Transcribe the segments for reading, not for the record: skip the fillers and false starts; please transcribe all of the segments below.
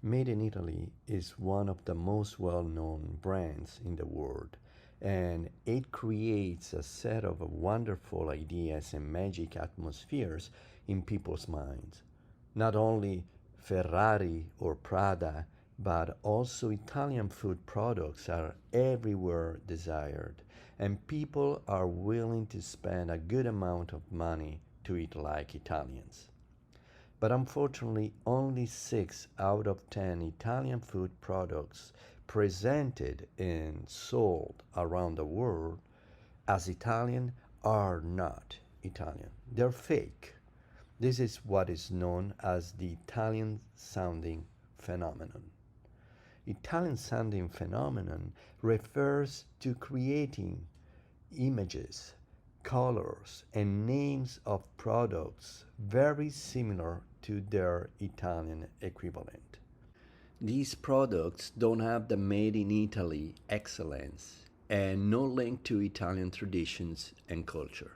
Made in Italy is one of the most well known brands in the world, and it creates a set of wonderful ideas and magic atmospheres in people's minds. Not only Ferrari or Prada, but also Italian food products are everywhere desired, and people are willing to spend a good amount of money to eat like Italians. But unfortunately, only 6 out of 10 Italian food products presented and sold around the world as Italian are not Italian. They're fake. This is what is known as the Italian sounding phenomenon. Italian sounding phenomenon refers to creating images, colors, and names of products very similar to their Italian equivalent. These products don't have the made in Italy excellence and no link to Italian traditions and culture.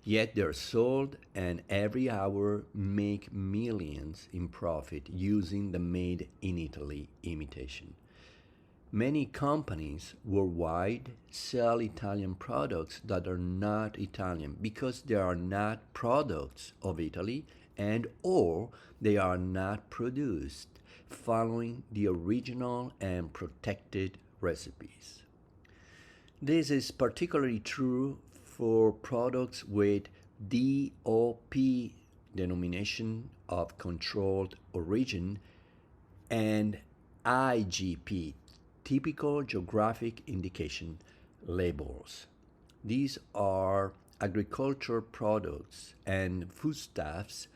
Yet they're sold and every hour make millions in profit using the made in Italy imitation. Many companies worldwide sell Italian products that are not Italian because they are not products of Italy and or they are not produced following the original and protected recipes. This is particularly true for products with DOP denomination of controlled origin and IGP typical geographic indication labels. These are agriculture products and foodstuffs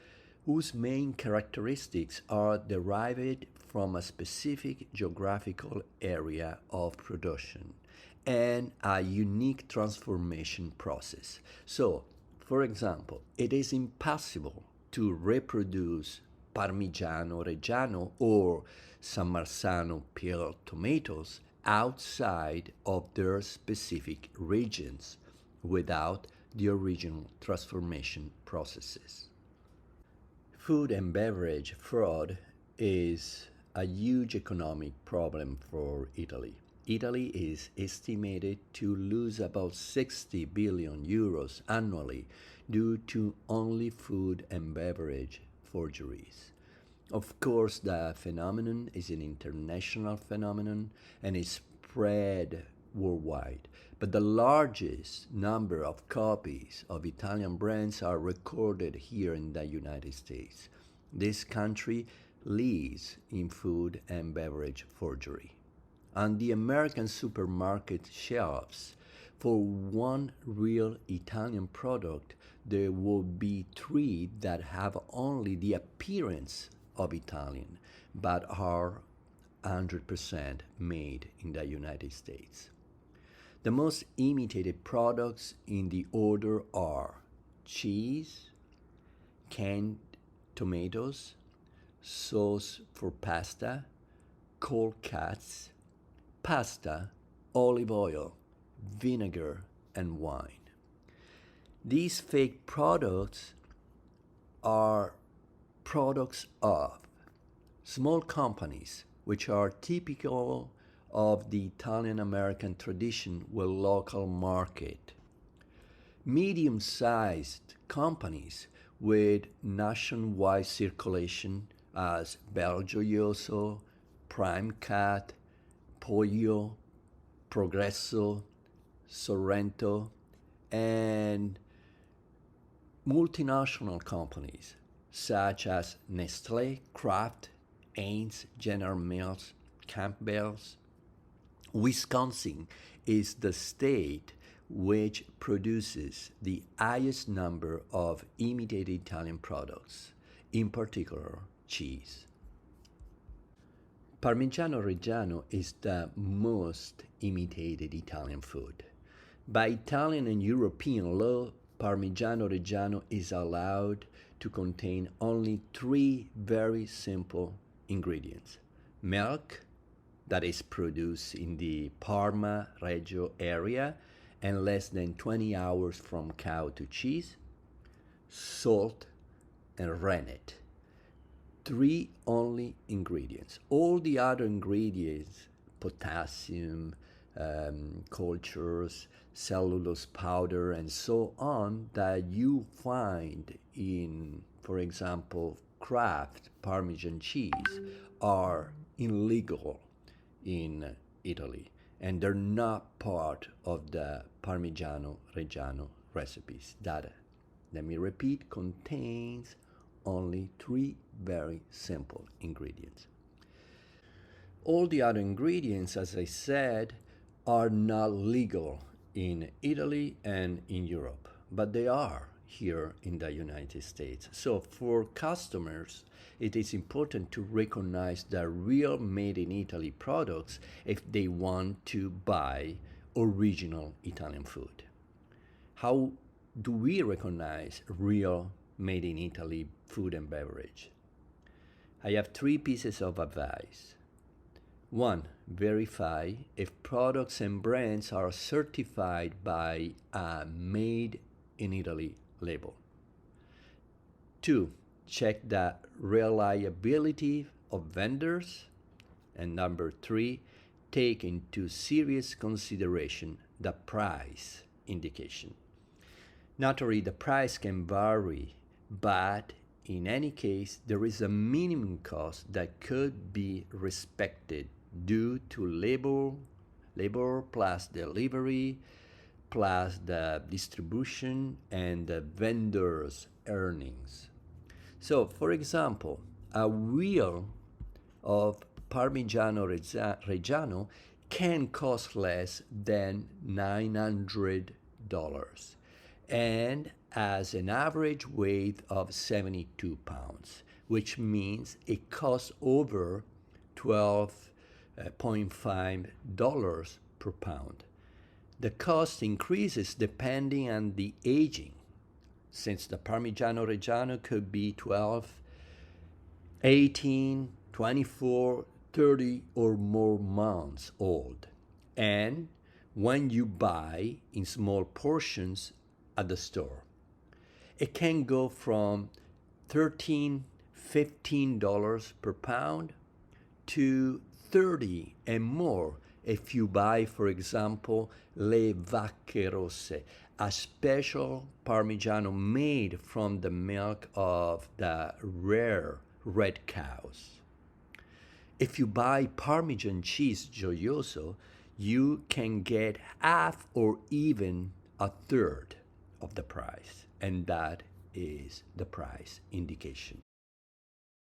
whose main characteristics are derived from a specific geographical area of production and a unique transformation process. So, for example, it is impossible to reproduce Parmigiano Reggiano or San Marzano peeled tomatoes outside of their specific regions without the original transformation processes. Food and beverage fraud is a huge economic problem for Italy. Italy is estimated to lose about 60 billion euros annually due to only food and beverage forgeries. Of course, the phenomenon is an international phenomenon and is spread worldwide, but the largest number of copies of Italian brands are recorded here in the United States. This country leads in food and beverage forgery. On the American supermarket shelves, for one real Italian product, there will be three that have only the appearance of Italian, but are 100% made in the United States. The most imitated products in the order are cheese, canned tomatoes, sauce for pasta, cold cuts, pasta, olive oil, vinegar, and wine. These fake products are products of small companies which are typical of the Italian American tradition with local market, medium sized companies with nationwide circulation as Belgioioso, Prime Cut, Pollo, Progresso, Sorrento, and multinational companies such as Nestle, Kraft, Heinz, General Mills, Campbell's. Wisconsin is the state which produces the highest number of imitated Italian products, in particular cheese. Parmigiano Reggiano is the most imitated Italian food. By Italian and European law, Parmigiano Reggiano is allowed to contain only three very simple ingredients: milk, that is produced in the Parma Reggio area and less than 20 hours from cow to cheese, salt, and rennet. three only ingredients. All the other ingredients, potassium, cultures, cellulose powder, and so on, that you find in, for example, Kraft Parmesan cheese, are illegal in Italy, and they're not part of the Parmigiano Reggiano recipes. That, let me repeat, contains only three very simple ingredients. All the other ingredients, as I said, are not legal in Italy and in Europe, but they are here in the United States. So for customers, it is important to recognize the real made in Italy products if they want to buy original Italian food. How do we recognize real made in Italy food and beverage? I have three pieces of advice. One, verify if products and brands are certified by a Made in Italy label. Two, check the reliability of vendors. And number three, take into serious consideration the price indication. Naturally, the price can vary, but in any case, there is a minimum cost that could be respected due to labor plus delivery, plus the distribution and the vendor's earnings. So, for example, a wheel of Parmigiano Reggiano can cost less than $900 and has an average weight of 72 pounds, which means it costs over $12.5 per pound. The cost increases depending on the aging, since the Parmigiano Reggiano could be 12, 18, 24, 30 or more months old. And when you buy in small portions at the store, it can go from $13, $15 per pound to 30 and more if you buy, for example, Le Vacche Rosse, a special Parmigiano made from the milk of the rare red cows. If you buy Parmesan cheese Gioioso, you can get half or even a third of the price, and that is the price indication.